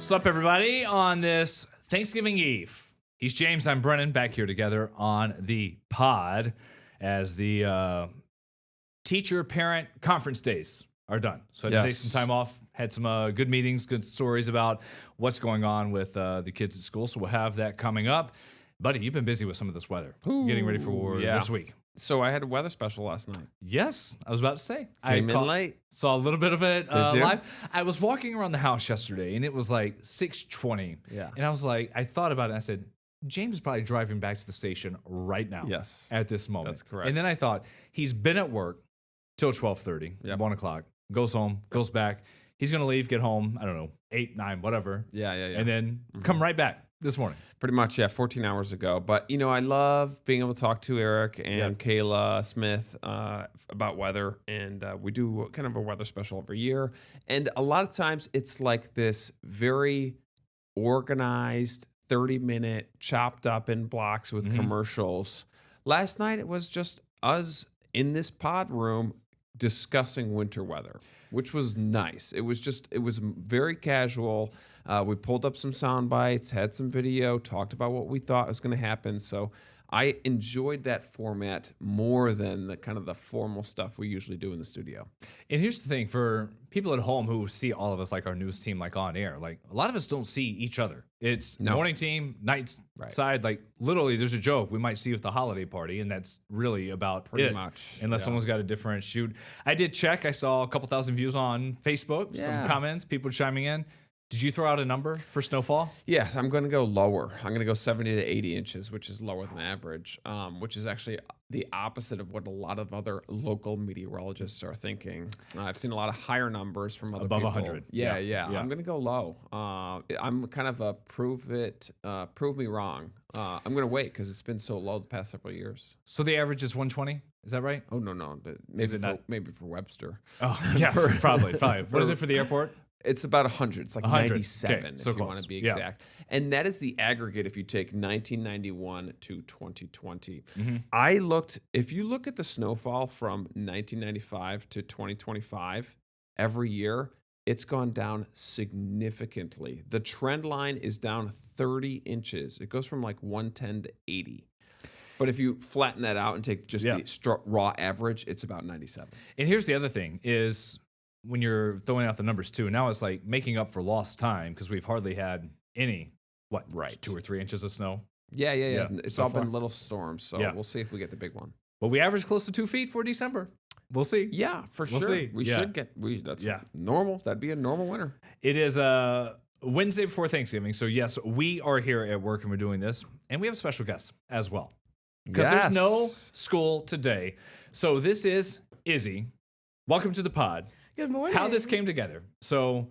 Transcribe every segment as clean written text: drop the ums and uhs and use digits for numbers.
What's up, everybody, on this Thanksgiving Eve? He's James, I'm Brennan, back here together on the pod as the teacher-parent conference days are done. So I had to take some time off, had some good meetings, good stories about what's going on with the kids at school, so we'll have that coming up. Buddy, you've been busy with some of this weather, getting ready for this week. So I had a weather special last night. Yes, I was about to say. Came in late. Saw a little bit of it Did you? live. I was walking around the house yesterday, and it was like 6:20. Yeah. And I was like, I thought about it, and I said, James is probably driving back to the station right now. Yes. At this moment. That's correct. And then I thought, he's been at work till 12:30, Yep. 1 o'clock, goes home, goes back. He's going to leave, get home, I don't know, 8, 9, whatever. Yeah. And then come right back this morning. Pretty much, 14 hours ago. But, you know, I love being able to talk to Eric and Kayla Smith about weather. And we do kind of a weather special every year. And a lot of times it's like this very organized 30-minute chopped up in blocks with commercials. Last night, it was just us in this pod room discussing winter weather, which was nice. It was very casual. We pulled up some sound bites, had some video, talked about what we thought was going to happen. So I enjoyed that format more than the kind of the formal stuff we usually do in the studio. And here's the thing, for people at home who see all of us, like our news team, like on air, like a lot of us don't see each other. It's morning team, night side. Like literally, there's a joke we might see you at the holiday party, and that's really about Pretty much, unless someone's got a different shoot. I did check. I saw a couple thousand views on Facebook, some comments, people chiming in. Did you throw out a number for snowfall? Yeah, I'm going to go lower. I'm going to go 70 to 80 inches, which is lower than average, which is actually the opposite of what a lot of other local meteorologists are thinking. I've seen a lot of higher numbers from other above people. 100. Yeah. I'm going to go low. I'm kind of a prove me wrong. I'm going to wait because it's been so low the past several years. So the average is 120. Is that right? Oh, no. Maybe for Webster. Oh, yeah, probably. What is it for the airport? It's about 100. It's like 100. 97 Okay, if so you close. want to be exact. And that is the aggregate if you take 1991 to 2020. I looked, if you look at the snowfall from 1995 to 2025, every year, it's gone down significantly. The trend line is down 30 inches. It goes from like 110 to 80. But if you flatten that out and take just the raw average, it's about 97. And here's the other thing is, when you're throwing out the numbers too, now it's like making up for lost time because we've hardly had any, 2 or 3 inches of snow. Yeah. It's all been little storms, so we'll see if we get the big one. But we average close to 2 feet for December. We'll see. Yeah, for we'll sure. See. We should get, that's normal. That'd be a normal winter. It is Wednesday before Thanksgiving. So yes, we are here at work and we're doing this. And we have a special guest as well. Because there's no school today. So this is Izzy. Welcome to the pod. Good morning. How this came together. So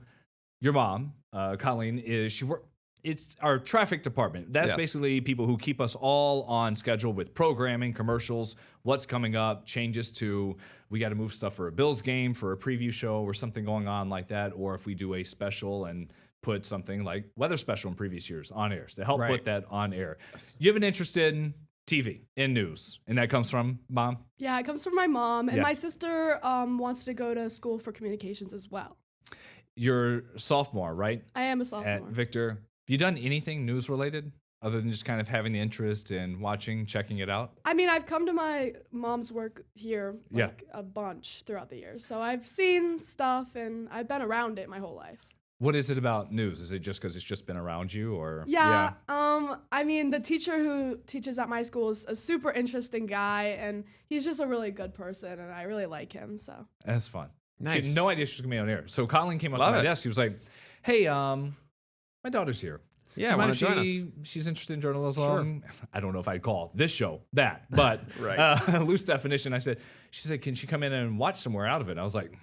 your mom, Colleen, it's our traffic department. That's basically people who keep us all on schedule with programming, commercials, what's coming up, changes to, we got to move stuff for a Bills game, for a preview show or something going on like that. Or if we do a special and put something like weather special in previous years on air to help put that on air. You have an interest in TV, in news, and that comes from mom? Yeah, it comes from my mom, and my sister wants to go to school for communications as well. You're a sophomore, right? I am a sophomore. At Victor. Have you done anything news related other than just kind of having the interest in watching, checking it out? I mean, I've come to my mom's work here a bunch throughout the years, so I've seen stuff, and I've been around it my whole life. What is it about news? Is it just because it's just been around you, or? Yeah. I mean, the teacher who teaches at my school is a super interesting guy, and he's just a really good person, and I really like him. So that's fun. Nice. She had no idea she was gonna be on air. So Colleen came up to my desk. He was like, "Hey, my daughter's here. Yeah, want to join us? She's interested in journalism. Sure. I don't know if I'd call this show that, but loose definition. She said, can she come in and watch somewhere out of it? I was like,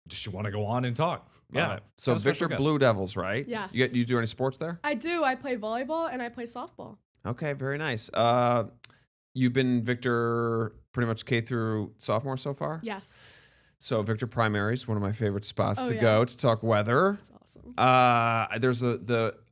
does she want to go on and talk? Yeah. So Victor Blue Devils, right? Yes. You do any sports there? I do. I play volleyball and I play softball. Okay, very nice. You've been Victor pretty much K through sophomore so far? Yes. So Victor Primary is one of my favorite spots to go to talk weather. That's awesome. There's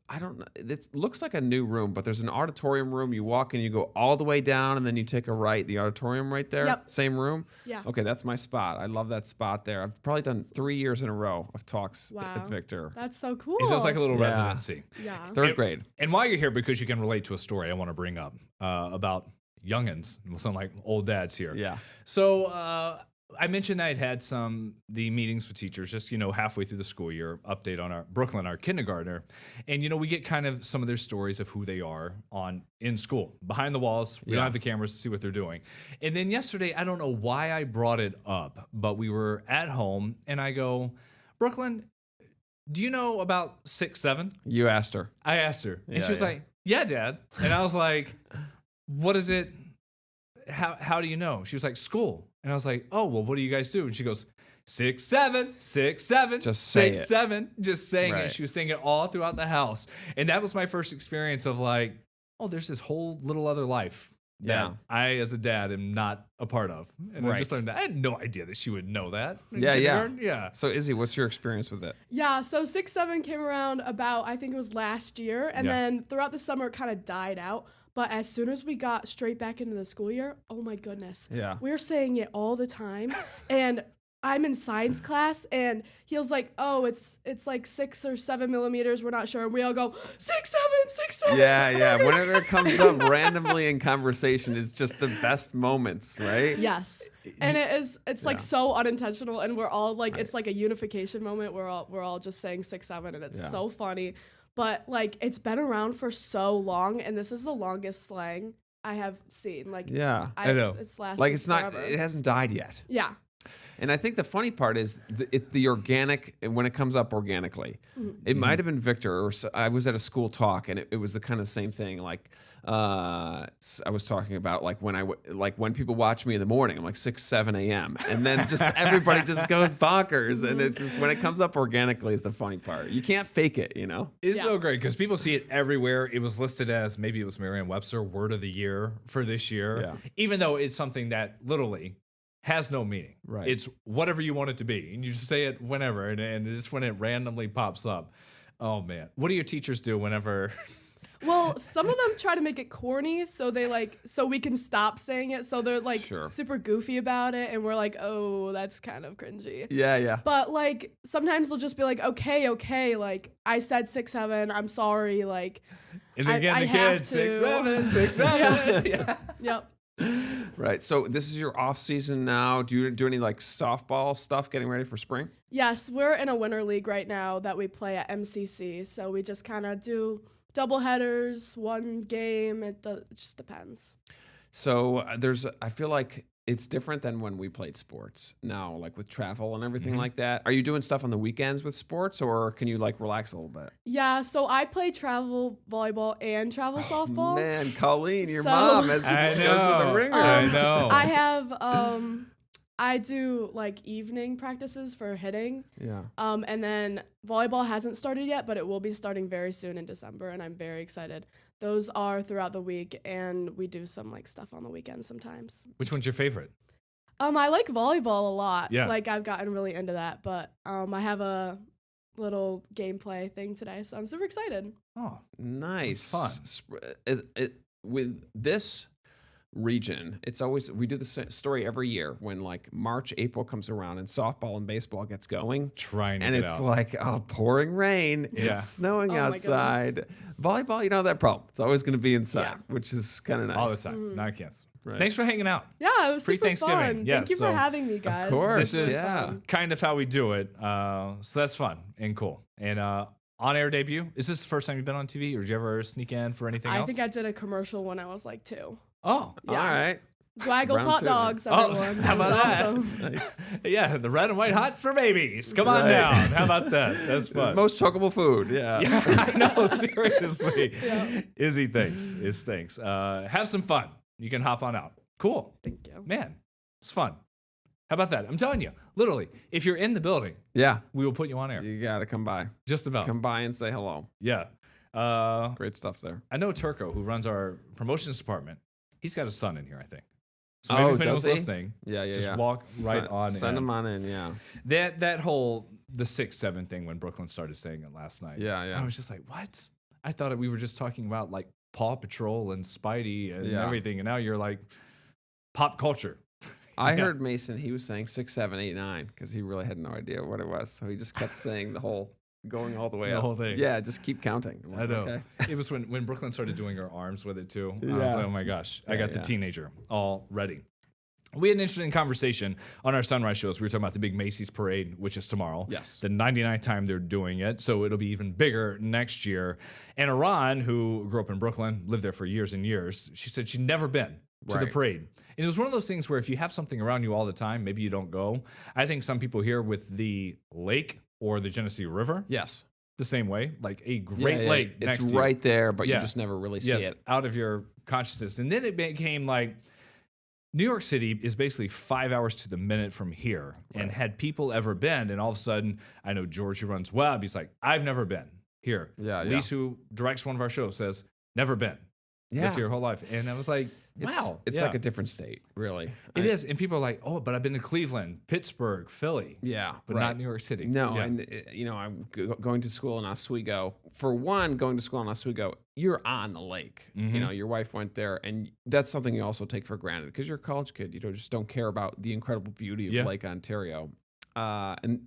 I don't know. It looks like a new room, but there's an auditorium room. You walk in, you go all the way down, and then you take a right. The auditorium right there. Yep. Same room. Yeah. Okay, that's my spot. I love that spot there. I've probably done 3 years in a row of talks Wow. at Victor. That's so cool. It does like a little Yeah. residency. Yeah. Third grade. And while you're here, because you can relate to a story I want to bring up about youngins. We'll sound like old dads here. Yeah. So I mentioned I had the meetings with teachers just, halfway through the school year, update on our Brooklyn, our kindergartner. And, we get kind of some of their stories of who they are in school, behind the walls. We don't have the cameras to see what they're doing. And then yesterday, I don't know why I brought it up, but we were at home and I go, Brooklyn, do you know about 6'7"? You asked her. I asked her. And Yeah, she was yeah. like, yeah, Dad. And I was like, what is it? How do you know? She was like, school. And I was like, oh, well, what do you guys do? And she goes, 6'7", 6'7", Just say it. 6'7", just saying Right. it. She was saying it all throughout the house. And that was my first experience of like, oh, there's this whole little other life that Yeah. I, as a dad, am not a part of. And I Right. just learned that. I had no idea that she would know that. in Yeah, yeah. kindergarten. Yeah. So Izzy, what's your experience with it? Yeah, so 6'7" came around about, I think it was last year. And Yeah. then throughout the summer, it kind of died out. But as soon as we got straight back into the school year, oh my goodness. Yeah. We're saying it all the time. And I'm in science class and he was like, oh, it's like 6 or 7 millimeters. We're not sure. And we all go, 6'7", 6'7". Yeah, 6'7". yeah. Whenever it comes up randomly in conversation, is just the best moments, right? Yes. And it's like so unintentional and we're all like, it's like a unification moment. We're all just saying 6'7" and it's Yeah. so funny. But like it's been around for so long and this is the longest slang I have seen. Like Yeah. I know. It's lasted Like it's not, forever. it hasn't died yet. Yeah. And I think the funny part is it's the organic, when it comes up organically. It might have been Victor, or I was at a school talk, and it was the kind of same thing. Like I was talking about, like when people watch me in the morning, I'm like 6, 7 a.m. And then just everybody just goes bonkers. And it's just when it comes up organically is the funny part. You can't fake it, It's Yeah. so great because people see it everywhere. It was listed as, maybe it was Merriam-Webster Word of the Year for this year, Yeah. even though it's something that literally has no meaning. Right. It's whatever you want it to be. And you just say it whenever, and just when it randomly pops up. Oh, man. What do your teachers do whenever... Well, some of them try to make it corny so so we can stop saying it. So they're like Sure. super goofy about it. And we're like, oh, that's kind of cringy. Yeah, yeah. But like sometimes they'll just be like, okay, like I said 6'7", I'm sorry, like And then again, I the have kids, to. 6'7", 6'7". Yeah. Yep. Right. So this is your off season now. Do you do any like softball stuff getting ready for spring? Yes, we're in a winter league right now that we play at MCC. So we just kind of do double headers, one game. It just depends. So I feel like it's different than when we played sports now, like with travel and everything like that. Are you doing stuff on the weekends with sports, or can you like relax a little bit? Yeah, so I play travel volleyball and travel softball. Man, Colleen, your So- mom has I goes to the know. ringer. I know. I have I do like evening practices for hitting. Yeah. And then volleyball hasn't started yet, but it will be starting very soon in December, and I'm very excited. Those are throughout the week, and we do some like stuff on the weekends sometimes. Which one's your favorite? I like volleyball a lot. Yeah. Like I've gotten really into that, but I have a little gameplay thing today, so I'm super excited. Oh, Nice. That's With this region, it's always, we do this story every year when like March, April comes around and softball and baseball gets going. trying to And get it's out. like, oh, pouring rain. Yeah. It's snowing Oh my outside. Volleyball, you don't have that problem. It's always going to be inside, which is kind of nice. all the time. No, I can't. Right. Thanks for hanging out. Yeah, it was super Pre-Thanksgiving. fun. Yeah, Thank you so- for having me, guys. course. This is Yeah. kind of how we do it. So that's fun and cool. And on-air debut. Is this the first time you've been on TV, or did you ever sneak in for anything I else? think I did a commercial when I was like 2. Oh, Yeah. All right. Zwaggles Round hot 2. dogs, Oh, everyone. how It was about that? awesome. Nice. yeah, the red and white hots for babies. Come on Right. down. How about that? That's fun. Most chuggable food. Yeah. Yeah, I know. Seriously, Yeah. Izzy thinks. Have some fun. You can hop on out. Cool, Thank you. man. It's fun. How about that? I'm telling you, literally, if you're in the building, Yeah. we will put you on air. You got to come by. Just about. Come by and say hello. Yeah. Great stuff there. I know Turco, who runs our promotions department. He's got a son in here, I think. So Oh, maybe if does anyone's he? listening, Yeah, yeah, just yeah. walk right on Send in. them on in, yeah. That whole the 6-7 thing when Brooklyn started saying it last night. Yeah, yeah. I was just like, what? I thought we were just talking about like Paw Patrol and Spidey and everything, and now you're like pop culture. I heard Mason, he was saying 6, 7, 8, 9 because he really had no idea what it was. So he just kept saying going all the way The up. whole thing. Yeah, just keep counting. I'm I like, know. okay. It was when Brooklyn started doing her arms with it too. I was like, oh my gosh, I got the teenager all ready. We had an interesting conversation on our Sunrise shows. We were talking about the big Macy's parade, which is tomorrow. Yes. The 99th time they're doing it, so it'll be even bigger next year. And Iran, who grew up in Brooklyn, lived there for years and years, she said she'd never been to the parade. And it was one of those things where if you have something around you all the time, maybe you don't go. I think some people here with the lake or the Genesee River, Yes. the same way, like a great lake next It's to you. right there, but you just never really see it. Out of your consciousness. And then it became like New York City is basically 5 hours to the minute from here. And had people ever been, and all of a sudden, I know George who runs Web, he's like, I've never been here. Lise, who directs one of our shows, says, never been. Lived your whole life. And I was like, wow. It's like a different state, really. It is. And people are like, oh, but I've been to Cleveland, Pittsburgh, Philly. Yeah. But not New York City. No. And, I'm going to school in Oswego. For one, going to school in Oswego, you're on the lake. Your wife went there. And that's something you also take for granted because you're a college kid. You just don't care about the incredible beauty of Lake Ontario. And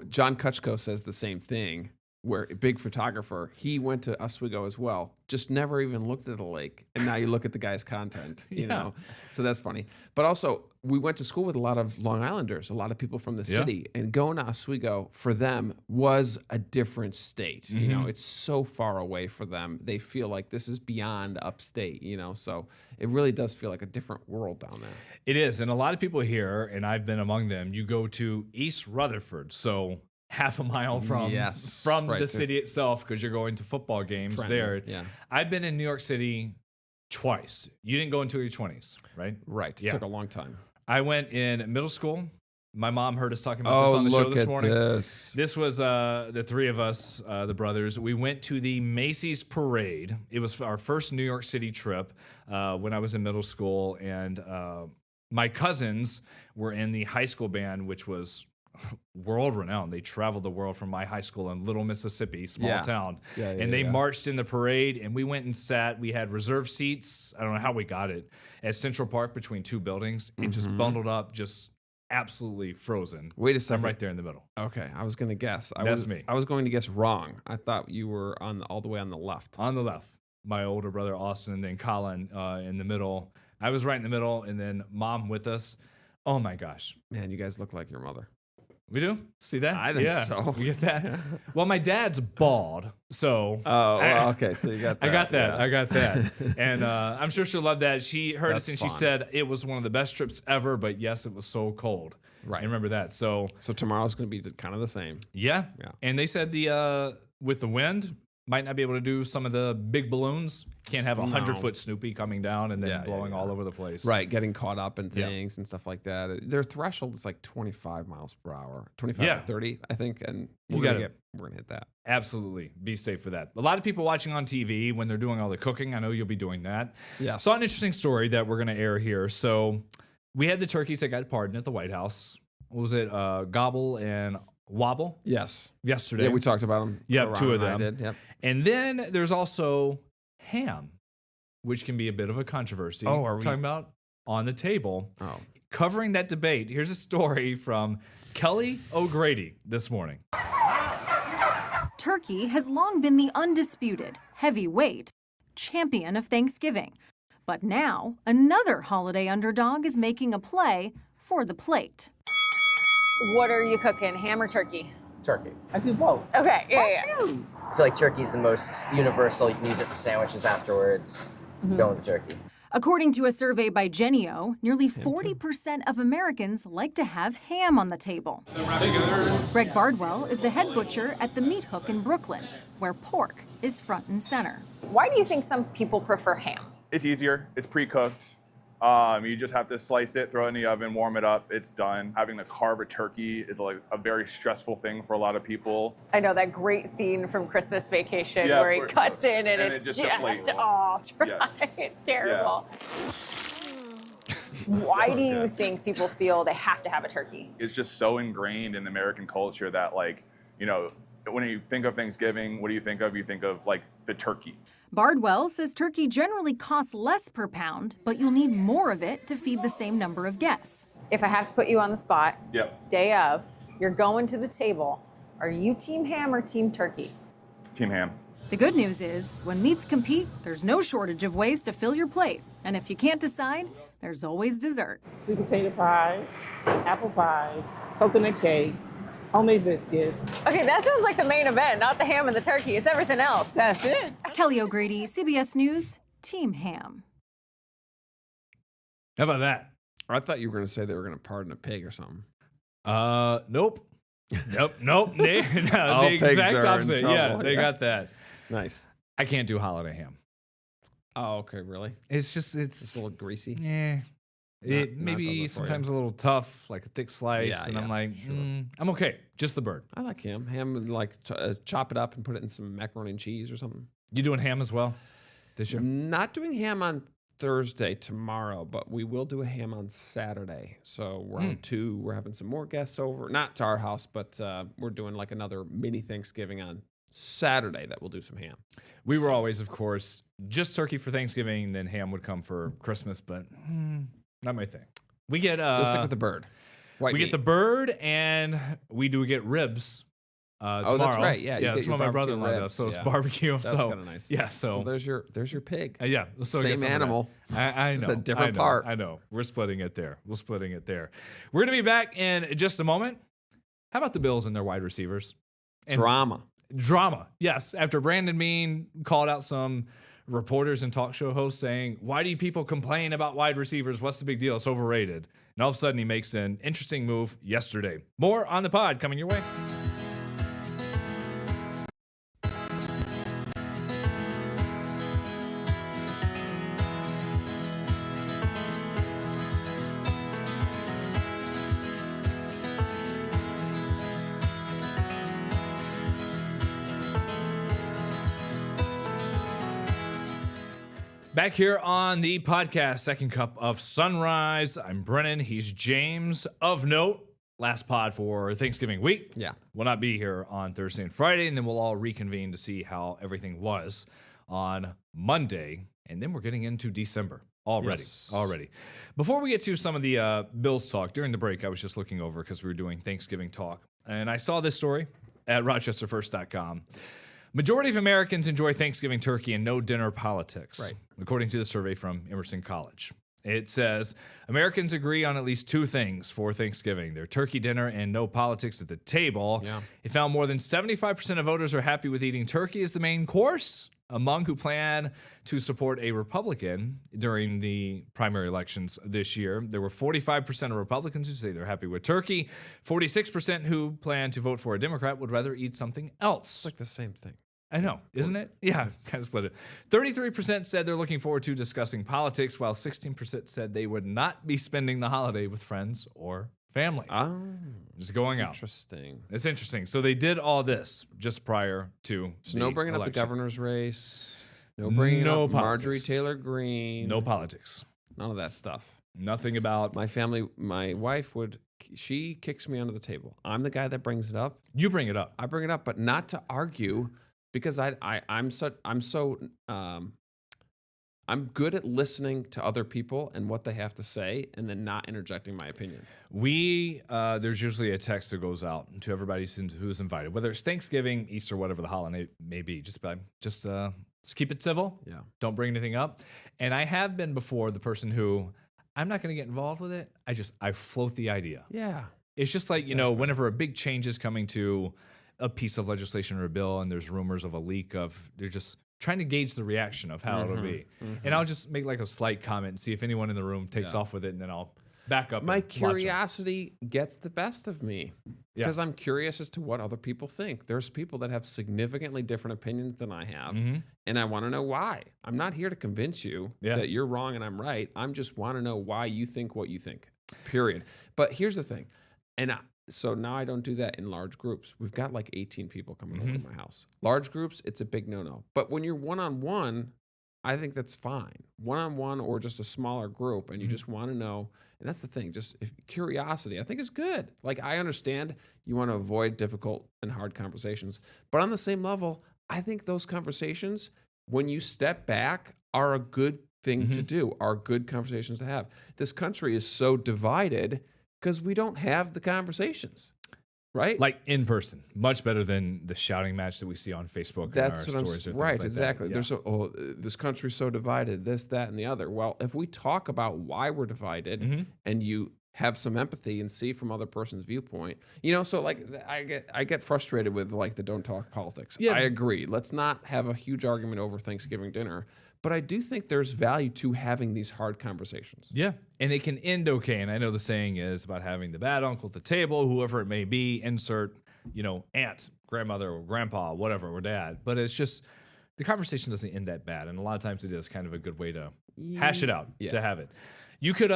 John Kutchko says the same thing. Where a big photographer, he went to Oswego as well, just never even looked at the lake. And now you look at the guy's content, you know? So that's funny. But also, we went to school with a lot of Long Islanders, a lot of people from the city. And going to Oswego for them was a different state. It's so far away for them. They feel like this is beyond upstate, So it really does feel like a different world down there. It is. And a lot of people here, and I've been among them, you go to East Rutherford. So half a mile from the city itself because you're going to football games there. Yeah. I've been in New York City twice. You didn't go until your 20s, right? Right. It took a long time. I went in middle school. My mom heard us talking about this on the show this morning. This was the three of us, the brothers. We went to the Macy's parade. It was our first New York City trip when I was in middle school. And my cousins were in the high school band, which was world renowned. They traveled the world from my high school in Little Mississippi, small town. And they marched in the parade and we went and sat. We had reserved seats. I don't know how we got it at Central Park between two buildings. It just bundled up, just absolutely frozen. Wait a second. I'm right there in the middle. Okay. I was going to guess. That's me. I was going to guess wrong. I thought you were all the way on the left. On the left. My older brother, Austin, and then Colin in the middle. I was right in the middle and then mom with us. Oh my gosh. Man, you guys look like your mother. We do? See that? I think so. We get that? Well, my dad's bald, so... okay, so you got that. I got that. And I'm sure she'll love that. She heard us and she said it was one of the best trips ever, but yes, it was so cold. Right. I remember that. So tomorrow's going to be kind of the same. Yeah. And they said with the wind, might not be able to do some of the big balloons. Can't have 100-foot Snoopy coming down and then blowing all over the place. Right, getting caught up in things and stuff like that. Their threshold is like 25 miles per hour, 25 or 30, I think, and we're gonna hit that. Absolutely, be safe for that. A lot of people watching on TV when they're doing all the cooking. I know you'll be doing that. Yeah. Saw an interesting story that we're gonna air here. So we had the turkeys that got pardoned at the White House. What was it? Gobble and Wobble? Yes. Yesterday. Yeah, we talked about them. Yep, two of them. Yep. And then there's also ham, which can be a bit of a controversy. Oh, are we talking about on the table? Oh. Covering that debate, here's a story from Kelly O'Grady this morning. Turkey has long been the undisputed heavyweight champion of Thanksgiving. But now, another holiday underdog is making a play for the plate. What are you cooking, ham or turkey? Turkey. I do both. Okay, yeah. I feel like turkey's the most universal. You can use it for sandwiches afterwards. Going with the turkey. According to a survey by Genio, nearly 40% of Americans like to have ham on the table. Greg Bardwell is the head butcher at the Meat Hook in Brooklyn, where pork is front and center. Why do you think some people prefer ham? It's easier. It's pre-cooked. You just have to slice it, throw it in the oven, warm it up. It's done. Having to carve a turkey is like a very stressful thing for a lot of people. I know that great scene from Christmas Vacation where he cuts in and it's just all dry. Yes. It's terrible. Yeah. Why do you think people feel they have to have a turkey? It's just so ingrained in American culture that, like, when you think of Thanksgiving, what do you think of? You think of like the turkey. Bardwell says turkey generally costs less per pound, but you'll need more of it to feed the same number of guests. If I have to put you on the spot, Yep. day of, you're going to the table. Are you team ham or team turkey? Team ham. The good news is, when meats compete, there's no shortage of ways to fill your plate. And if you can't decide, there's always dessert. Sweet potato pies, apple pies, coconut cake, homemade biscuits. Okay, that sounds like the main event, not the ham and the turkey. It's everything else. That's it. Kelly O'Grady, CBS News, Team Ham. How about that? I thought you were going to say they were going to pardon a pig or something. Nope. Nope. They, no, All the pigs exact are in opposite. Yeah, trouble. they Yeah. got that. Nice. I can't do holiday ham. Oh, okay, really? It's just, It's a little greasy. yeah. It Not maybe does it for you. sometimes a little tough, like a thick slice, Yeah, and I'm yeah, like, sure. I'm okay. Just the bird. I like ham. Ham would like chop it up and put it in some macaroni and cheese or something. You doing ham as well this year? Not doing ham on Thursday tomorrow, but we will do a ham on Saturday. So round 2, we're having some more guests over. Not to our house, but we're doing like another mini Thanksgiving on Saturday that we'll do some ham. We were always, of course, just turkey for Thanksgiving, then ham would come for Christmas, but not my thing. We get We'll stick with the bird. White we meat. get the bird, and we do get ribs. Tomorrow. that's right. Yeah, you yeah. get That's your what my barbecue brother-in-law does. ribs, So it's yeah. barbecue. That's so kind of nice. yeah. So, there's your pig. yeah. So Same get some of that. animal. I Just know. a different I know, part. I know. We're splitting it there. We're splitting it there. We're gonna be back in just a moment. How about the Bills and their wide receivers? And Drama. Yes. After Brandon Beane called out some reporters and talk show hosts saying, why do people complain about wide receivers? What's the big deal? It's overrated. And all of a sudden he makes an interesting move yesterday. More on the pod coming your way. Back here on the podcast, Second Cup of Sunrise. I'm Brennan. He's James. Of note, last pod for Thanksgiving week. Yeah. We'll not be here on Thursday and Friday, and then we'll all reconvene to see how everything was on Monday. And then we're getting into December already. Yes. Already. Before we get to some of the Bills talk, during the break, I was just looking over because we were doing Thanksgiving talk, and I saw this story at rochesterfirst.com. Majority of Americans enjoy Thanksgiving turkey and no dinner politics, Right. according to the survey from Emerson College. It says Americans agree on at least 2 things for Thanksgiving: their turkey dinner and no politics at the table. Yeah. It found more than 75% of voters are happy with eating turkey as the main course. Among who plan to support a Republican during the primary elections this year, there were 45% of Republicans who say they're happy with turkey. 46% who plan to vote for a Democrat would rather eat something else. It's like the same thing. I know, isn't it? Yeah, kind of split it. 33% said they're looking forward to discussing politics, while 16% said they would not be spending the holiday with friends or family. Oh, Just going out. interesting. It's interesting. So they did all this just prior to So the no bringing up the election. governor's race. No bringing No up Marjorie politics. Taylor Greene. No politics. None of that stuff. Nothing about My family, my wife she kicks me under the table. I'm the guy that brings it up. you bring it up. I bring it up, but not to argue, because I'm good at listening to other people and what they have to say, and then not interjecting my opinion. There's usually a text that goes out to everybody who's invited, whether it's Thanksgiving, Easter, whatever the holiday may be. Just keep it civil. Yeah. Don't bring anything up. And I have been before the person who I'm not going to get involved with it. I float the idea. Yeah. It's just like, whenever a big change is coming to a piece of legislation or a bill and there's rumors of a leak they're just trying to gauge the reaction of how it'll be. And I'll just make like a slight comment and see if anyone in the room takes off with it, and then I'll back up. My and watch 'em. curiosity gets the best of me because I'm curious as to what other people think. There's people that have significantly different opinions than I have, and I want to know why. I'm not here to convince you that you're wrong and I'm right. I just want to know why you think what you think, period. But here's the thing, so now I don't do that in large groups. We've got like 18 people coming over to my house. Large groups, it's a big no-no. But when you're one-on-one, I think that's fine. One-on-one or just a smaller group, and you just want to know. And that's the thing. Just curiosity, I think, is good. Like, I understand you want to avoid difficult and hard conversations, but on the same level, I think those conversations, when you step back, are a good thing to do, are good conversations to have. This country is so divided because we don't have the conversations, right? Like in person, much better than the shouting match that we see on Facebook. That's and what our stories or things right, like exactly. That. There's this country's so divided, this, that, and the other. Well, if we talk about why we're divided, and you have some empathy and see from other person's viewpoint, so like I get frustrated with like the don't talk politics. Yeah. I agree. Let's not have a huge argument over Thanksgiving dinner. But I do think there's value to having these hard conversations. Yeah, and it can end okay. And I know the saying is about having the bad uncle at the table, whoever it may be, insert, aunt, grandmother, or grandpa, whatever, or dad. But it's just, the conversation doesn't end that bad. And a lot of times it is kind of a good way to hash it out, to have it. You could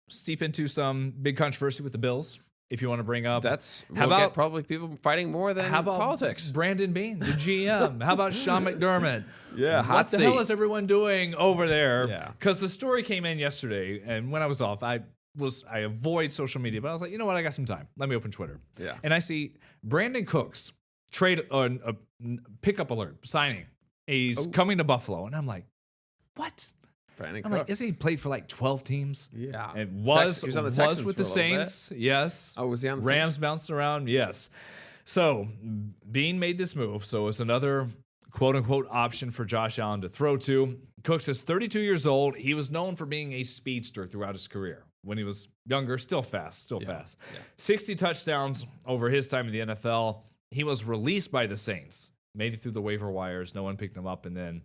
steep into some big controversy with the Bills. If you want to bring up, How about probably people fighting more than politics? Brandon Beane, the GM. How about Sean McDermott? Yeah, what the hell is everyone doing over there? Yeah. Because the story came in yesterday, and when I was off, I avoid social media, but I was like, you know what? I got some time. Let me open Twitter. Yeah. And I see Brandon Cooks trade a pickup alert signing. He's coming to Buffalo, and I'm like, what? I'm like, isn't he played for like 12 teams? Yeah. And he was on the Texans with the for a little bit. Saints. Yes. Oh, was he on the Rams Saints? bounced around. Yes. So Beane made this move. So it's another quote unquote option for Josh Allen to throw to. Cooks is 32 years old. He was known for being a speedster throughout his career. When he was younger, still fast. Yeah. 60 touchdowns over his time in the NFL. He was released by the Saints. Made it through the waiver wires. No one picked him up, and then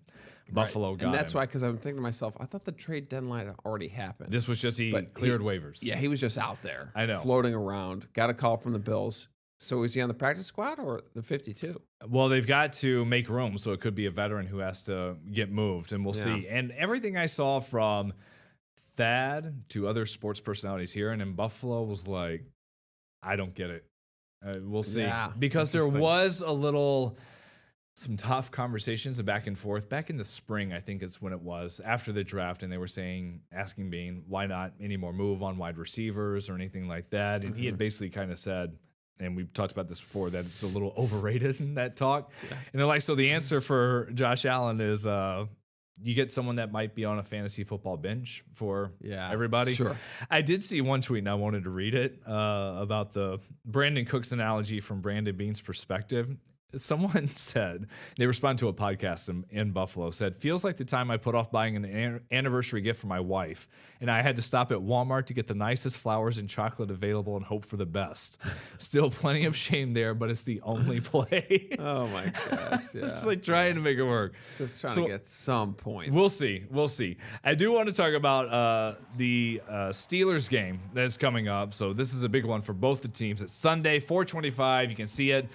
Buffalo got him. And that's why, because I'm thinking to myself, I thought the trade deadline had already happened. This was just cleared waivers. Yeah, he was just out there. I know. Floating around. Got a call from the Bills. So is he on the practice squad or the 52? Well, they've got to make room, so it could be a veteran who has to get moved, and we'll see. And everything I saw from Thad to other sports personalities here and in Buffalo was like, I don't get it. We'll see. Yeah, because there was some tough conversations back and forth. Back in the spring, I think it's when it was, after the draft, and they were asking Beane, why not any more move on wide receivers or anything like that? And he had basically kind of said, and we've talked about this before, that it's a little overrated in that talk. Yeah. And they're like, so the answer for Josh Allen is you get someone that might be on a fantasy football bench for everybody. Sure. I did see one tweet, and I wanted to read it, about the Brandon Cooks analogy from Brandon Beane's perspective. Someone said, they responded to a podcast in Buffalo, said, feels like the time I put off buying an anniversary gift for my wife, and I had to stop at Walmart to get the nicest flowers and chocolate available and hope for the best. Still plenty of shame there, but it's the only play. Oh my gosh. Yeah. It's like trying to make it work. Just trying to get some points. We'll see. I do want to talk about the Steelers game that's coming up. So this is a big one for both the teams. It's Sunday, 4:25. You can see it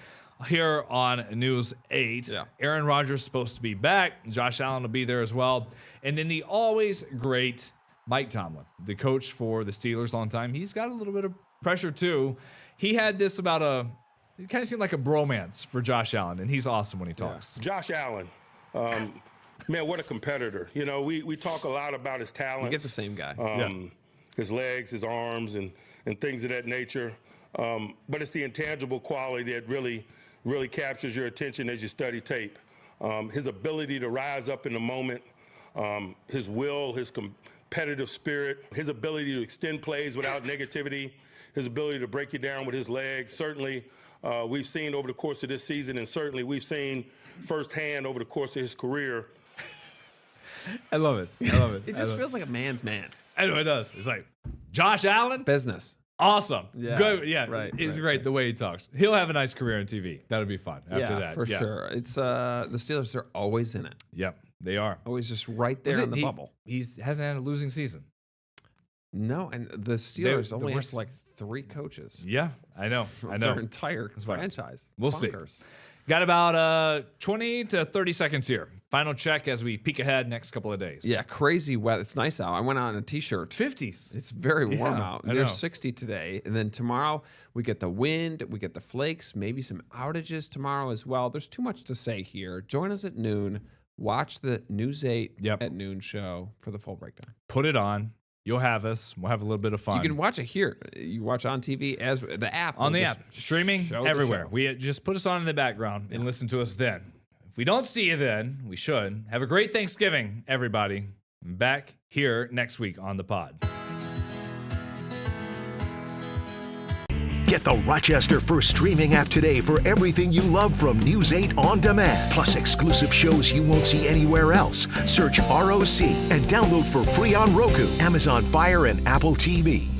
here on News 8. Yeah. Aaron Rodgers is supposed to be back. Josh Allen will be there as well. And then the always great Mike Tomlin, the coach for the Steelers on time. He's got a little bit of pressure too. He had this it kind of seemed like a bromance for Josh Allen, and he's awesome when he talks. Yeah. Josh Allen, man, what a competitor. We talk a lot about his talent. You get the same guy. His legs, his arms, and things of that nature. But it's the intangible quality that really captures your attention as you study tape. His ability to rise up in the moment, his will, his competitive spirit, his ability to extend plays without negativity, his ability to break you down with his legs. Certainly, we've seen over the course of this season, and certainly we've seen firsthand over the course of his career. I love it. It just feels like a man's man. I know it does. It's like, Josh Allen? Business. Awesome. Yeah. Good. Yeah. Right. It's great the way he talks. He'll have a nice career on TV. That'll be fun after that. For sure. It's the Steelers are always in it. Yep, they are. Always just right there in the bubble. He hasn't had a losing season. No, and the Steelers only have like 3 coaches. Yeah, I know. Their entire franchise. We'll see. Got about 20 to 30 seconds here. Final check as we peek ahead next couple of days. Yeah, crazy weather. It's nice out. I went out in a t-shirt. 50s. It's very warm out. I know. Near 60 today. And then tomorrow we get the wind, we get the flakes, maybe some outages tomorrow as well. There's too much to say here. Join us at noon watch the News 8 at noon show for the full breakdown. Put it on. You'll have us. We'll have a little bit of fun. You can watch it here. You watch on TV as the app. On the app. Streaming everywhere. We just put us on in the background and listen to us then. If we don't see you then, we should. Have a great Thanksgiving, everybody. Back here next week on the pod. Get the Rochester First streaming app today for everything you love from News 8 On Demand. Plus exclusive shows you won't see anywhere else. Search ROC and download for free on Roku, Amazon Fire, and Apple TV.